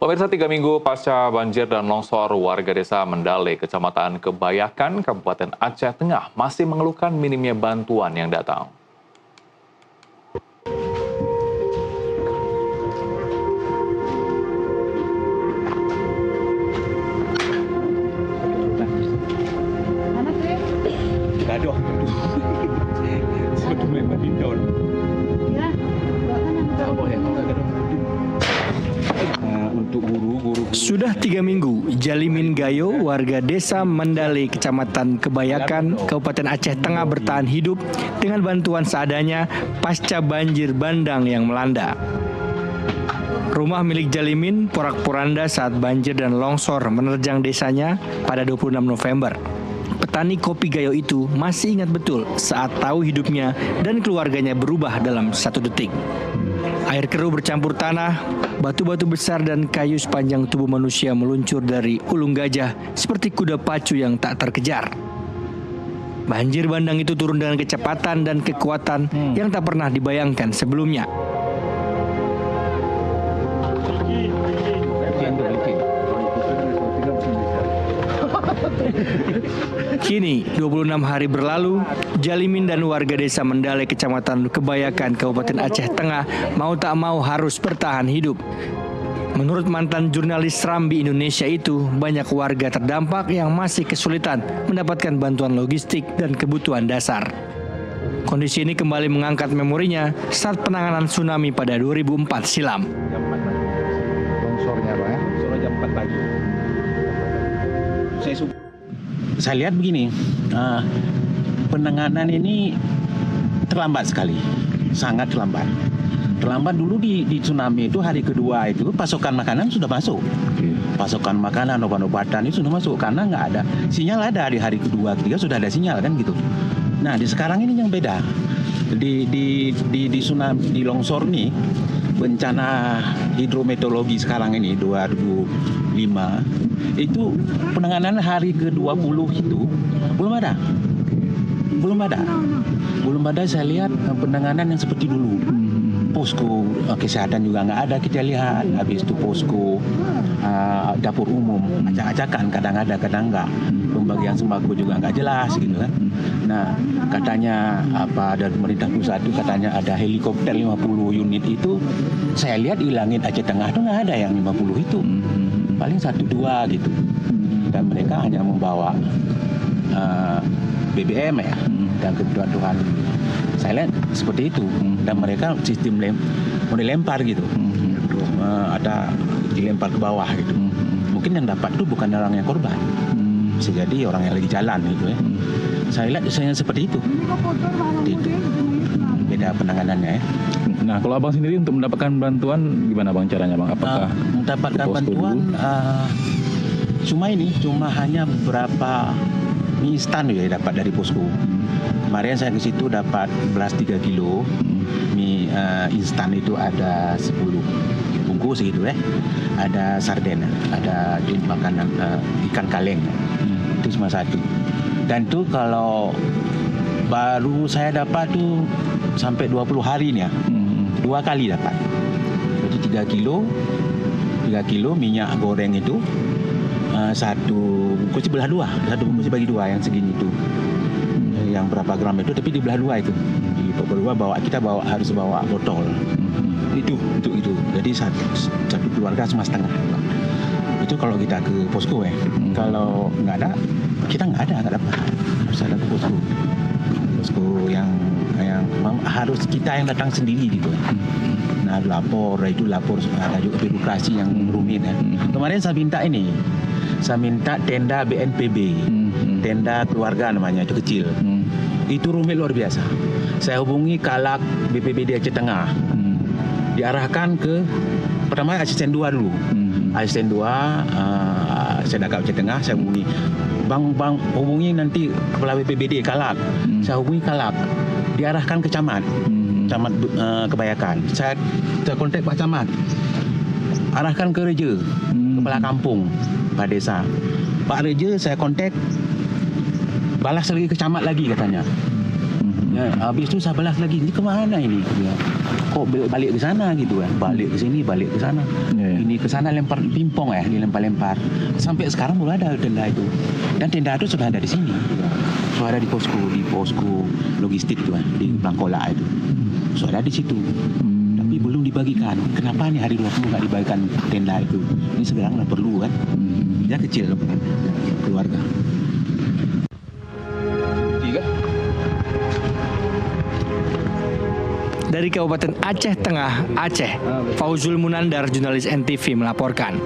Pemirsa, 3 minggu pasca banjir dan longsor, warga desa Mendale, Kecamatan Kebayakan, Kabupaten Aceh Tengah masih mengeluhkan minimnya bantuan yang datang. Gaduh. Sebelum main badminton. Ya, Untuk guru-guru. Sudah 3 minggu, Jalimin Gayo, warga desa Mendale, Kecamatan Kebayakan, Kabupaten Aceh Tengah bertahan hidup dengan bantuan seadanya pasca banjir bandang yang melanda. Rumah milik Jalimin porak-poranda saat banjir dan longsor menerjang desanya pada 26 November. Petani kopi Gayo itu masih ingat betul saat tahu hidupnya dan keluarganya berubah dalam 1 detik. Air keruh bercampur tanah, batu-batu besar dan kayu sepanjang tubuh manusia meluncur dari ulung gajah seperti kuda pacu yang tak terkejar. Banjir bandang itu turun dengan kecepatan dan kekuatan yang tak pernah dibayangkan sebelumnya. Kini, 26 hari berlalu, Jalimin dan warga desa Mendale, Kecamatan Kebayakan, Kabupaten Aceh Tengah mau tak mau harus bertahan hidup. Menurut mantan jurnalis Serambi Indonesia itu, banyak warga terdampak yang masih kesulitan mendapatkan bantuan logistik dan kebutuhan dasar. Kondisi ini kembali mengangkat memorinya saat penanganan tsunami pada 2004 silam. Longsornya Pak ya? Longsornya jam 4 pagi. Saya lihat begini, penanganan ini terlambat sekali, sangat terlambat. Terlambat dulu di tsunami itu hari kedua itu pasokan makanan sudah masuk. Pasokan makanan, obat-obatan itu sudah masuk karena nggak ada sinyal, ada di hari kedua, ketiga sudah ada sinyal kan gitu. Nah di sekarang ini yang beda di tsunami, di longsor nih, bencana hidrometeorologi sekarang ini 2005 itu penanganan hari ke-20 itu belum ada saya lihat penanganan yang seperti dulu. Posko kesehatan juga nggak ada kita lihat, habis itu posko dapur umum acak-acakan, kadang ada kadang nggak, pembagian sembako juga nggak jelas gitu kan. Nah katanya dari pemerintah pusat itu katanya ada helikopter 50 unit itu, saya lihat di langit Aceh Tengah itu nggak ada yang 50 itu, paling 1-2 gitu, dan mereka hanya membawa BBM ya dan kebutuhan saya lihat seperti itu, dan mereka sistem mau dilempar gitu, ada dilempar ke bawah gitu. Mungkin yang dapat itu bukan orang yang korban, bisa jadi orang yang lagi jalan gitu ya. Saya lihat misalnya seperti itu. Beda penanganannya ya. Nah, kalau abang sendiri untuk mendapatkan bantuan gimana bang caranya bang? Apakah mendapatkan bantuan cuma hanya beberapa mie instan ya dapat dari posko. Kemarin saya ke situ dapat beras 3 kilo, mie instan itu ada 10 bungkus gitu ya. Ada sarden, ada makanan ikan kaleng, itu cuma 1. Dan itu kalau baru saya dapat tuh sampai 20 hari nih ya, 2 kali dapat. Jadi 3 kilo minyak goreng itu, 1 bungkus dibelah 2, 1 bungkus dibagi 2 yang segini itu. Yang berapa gram itu tapi dibelah 2 itu. Di berdua kita harus bawa botol. Itu. Jadi satu keluarga cuma setengah. Itu kalau kita ke posko ya. Kalau nggak ada, kita nggak dapat. Harus ada ke posko. Posko yang harus kita yang datang sendiri gitu. Nah lapor ada juga birokrasi yang rumit ya. Kemarin saya minta tenda BNPB, tenda keluarga namanya, itu kecil. Itu rumit luar biasa. Saya hubungi Kalak BPBD Aceh Tengah, diarahkan ke pertama asisten 2 dulu. Asisten 2 Sedagap Aceh Tengah, saya hubungi bang hubungi nanti kepala BPBD Kalak. Saya hubungi Kalak, diarahkan ke camat Kebayakan. Saya kontak Pak Camat, arahkan ke Reja, kepala kampung Pak Desa. Pak Reja saya kontak, balas lagi ke camat lagi katanya. Ya, habis itu saya balas lagi, ini kemana ini? Ya. kok balik ke sana gitu kan, balik ke sini, balik ke sana. Ini ke sana lempar pingpong ya, dilempar-lempar. Sampai sekarang belum ada tenda itu. Dan tenda itu sudah ada di sini. Sudah ada di posko logistik itu kan, di Bangkola itu. Sudah ada di situ. Tapi belum dibagikan. Kenapa nih hari 20 nggak dibagikan tenda itu? Ini sekarang nggak perlu kan? Dia kecil keluarga. Dari Kabupaten Aceh Tengah, Aceh, Fauzul Munandar, jurnalis NTV melaporkan.